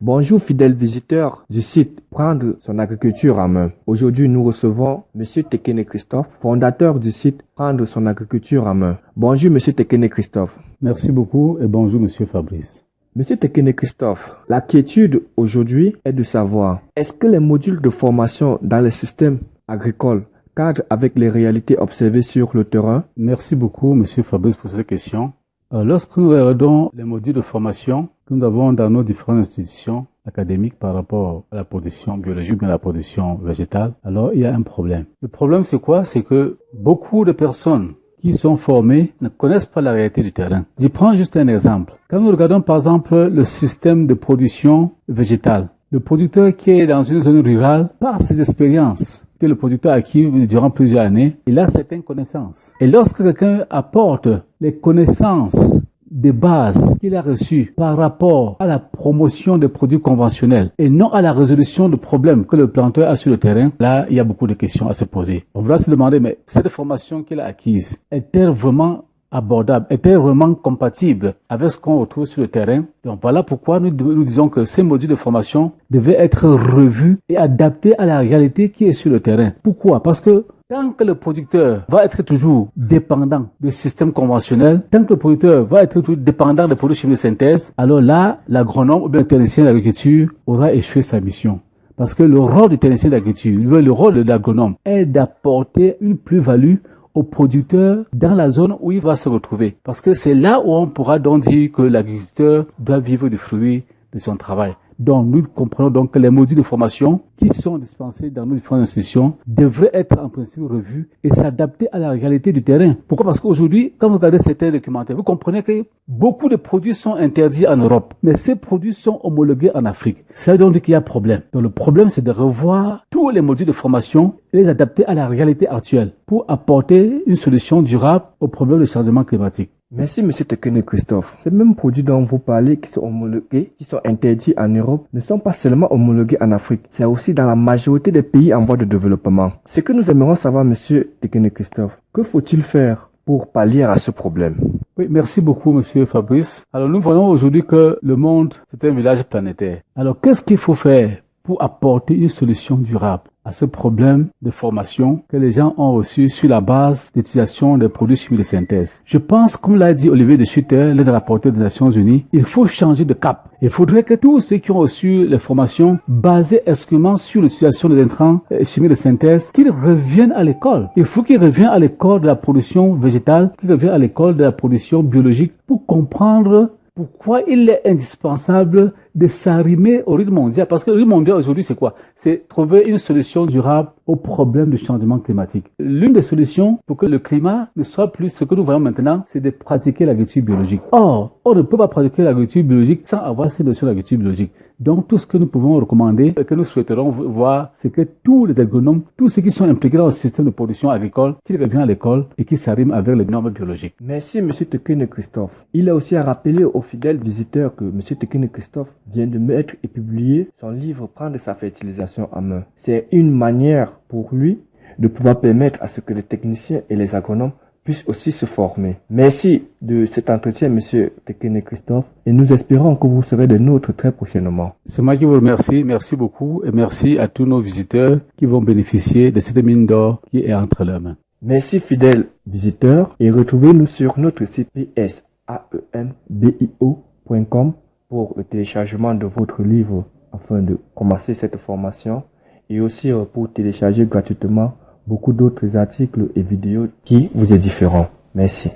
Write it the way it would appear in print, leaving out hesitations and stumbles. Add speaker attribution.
Speaker 1: Bonjour fidèles visiteurs du site Prendre son agriculture en main. Aujourd'hui, nous recevons Monsieur Tekene Christophe, fondateur du site Prendre son agriculture en main. Bonjour Monsieur Tekene Christophe.
Speaker 2: Merci beaucoup et bonjour Monsieur Fabrice.
Speaker 1: Monsieur Tekene Christophe, la quiétude aujourd'hui est de savoir, est-ce que les modules de formation dans les systèmes agricoles cadrent avec les réalités observées sur le terrain?
Speaker 2: Merci beaucoup Monsieur Fabrice pour cette question. Lorsque nous regardons les modules de formation que nous avons dans nos différentes institutions académiques par rapport à la production biologique ou à la production végétale, alors il y a un problème. Le problème c'est quoi? C'est que beaucoup de personnes qui sont formées ne connaissent pas la réalité du terrain. Je prends juste un exemple. Quand nous regardons par exemple le système de production végétale, le producteur qui est dans une zone rurale, par ses expériences que le producteur a acquis durant plusieurs années, il a certaines connaissances. Et lorsque quelqu'un apporte les connaissances de base qu'il a reçues par rapport à la promotion des produits conventionnels et non à la résolution de problèmes que le planteur a sur le terrain, là, il y a beaucoup de questions à se poser. On va se demander, mais cette formation qu'il a acquise, est-elle vraiment abordable, est-elle vraiment compatible avec ce qu'on retrouve sur le terrain? Donc voilà pourquoi nous disons que ces modules de formation devaient être revus et adaptés à la réalité qui est sur le terrain. Pourquoi? Parce que tant que le producteur va être toujours dépendant du système conventionnel, tant que le producteur va être toujours dépendant des produits chimiques de synthèse, alors là, l'agronome ou bien le technicien d'agriculture aura échoué sa mission. Parce que le rôle du technicien d'agriculture, le rôle de l'agronome est d'apporter une plus-value au producteur dans la zone où il va se retrouver. Parce que c'est là où on pourra donc dire que l'agriculteur doit vivre du fruit de son travail. Donc nous comprenons donc que les modules de formation qui sont dispensés dans nos différentes institutions devraient être en principe revus et s'adapter à la réalité du terrain. Pourquoi? Parce qu'aujourd'hui, quand vous regardez certains documentaires, vous comprenez que beaucoup de produits sont interdits en Europe, mais ces produits sont homologués en Afrique. Ça veut donc dire qu'il y a problème. Donc le problème, c'est de revoir tous les modules de formation et les adapter à la réalité actuelle pour apporter une solution durable au problème du changement climatique.
Speaker 1: Merci Monsieur Tekene Christophe. Ces mêmes produits dont vous parlez qui sont homologués, qui sont interdits en Europe, ne sont pas seulement homologués en Afrique, c'est aussi dans la majorité des pays en voie de développement. Ce que nous aimerions savoir Monsieur Tekene Christophe, que faut-il faire pour pallier à ce problème?
Speaker 2: Oui, merci beaucoup Monsieur Fabrice. Alors nous voyons aujourd'hui que le monde, c'est un village planétaire. Alors qu'est-ce qu'il faut faire pour apporter une solution durable à ce problème de formation que les gens ont reçu sur la base d'utilisation des produits chimiques de synthèse? Je pense, comme l'a dit Olivier de Schutter, le rapporteur des Nations Unies, il faut changer de cap. Il faudrait que tous ceux qui ont reçu les formations basées exclusivement sur l'utilisation des intrants chimiques de synthèse, qu'ils reviennent à l'école. Il faut qu'ils reviennent à l'école de la production végétale, qu'ils reviennent à l'école de la production biologique pour comprendre pourquoi il est indispensable de s'arrimer au rythme mondial. Parce que le rythme mondial aujourd'hui, c'est quoi? C'est trouver une solution durable au problème du changement climatique. L'une des solutions pour que le climat ne soit plus ce que nous voyons maintenant, c'est de pratiquer l'agriculture biologique. Or, on ne peut pas pratiquer l'agriculture biologique sans avoir ces notions d'agriculture biologique. Donc, tout ce que nous pouvons recommander et que nous souhaiterons voir, c'est que tous les agronomes, tous ceux qui sont impliqués dans le système de production agricole, qu'ils reviennent à l'école et qu'ils s'arriment avec les normes biologiques.
Speaker 1: Merci Monsieur Tekene Christophe. Il a aussi à rappeler aux fidèles visiteurs que Monsieur Tekene Christophe vient de mettre et publier son livre Prendre sa fertilisation en main. C'est une manière pour lui de pouvoir permettre à ce que les techniciens et les agronomes puissent aussi se former. Merci de cet entretien, Monsieur Tekene Christophe, et nous espérons que vous serez des nôtres très prochainement.
Speaker 2: C'est moi qui vous remercie. Merci beaucoup et merci à tous nos visiteurs qui vont bénéficier de cette mine d'or qui est entre leurs mains.
Speaker 1: Merci fidèles visiteurs et retrouvez-nous sur notre site psaembio.com pour le téléchargement de votre livre afin de commencer cette formation et aussi pour télécharger gratuitement beaucoup d'autres articles et vidéos qui vous est différents. Merci.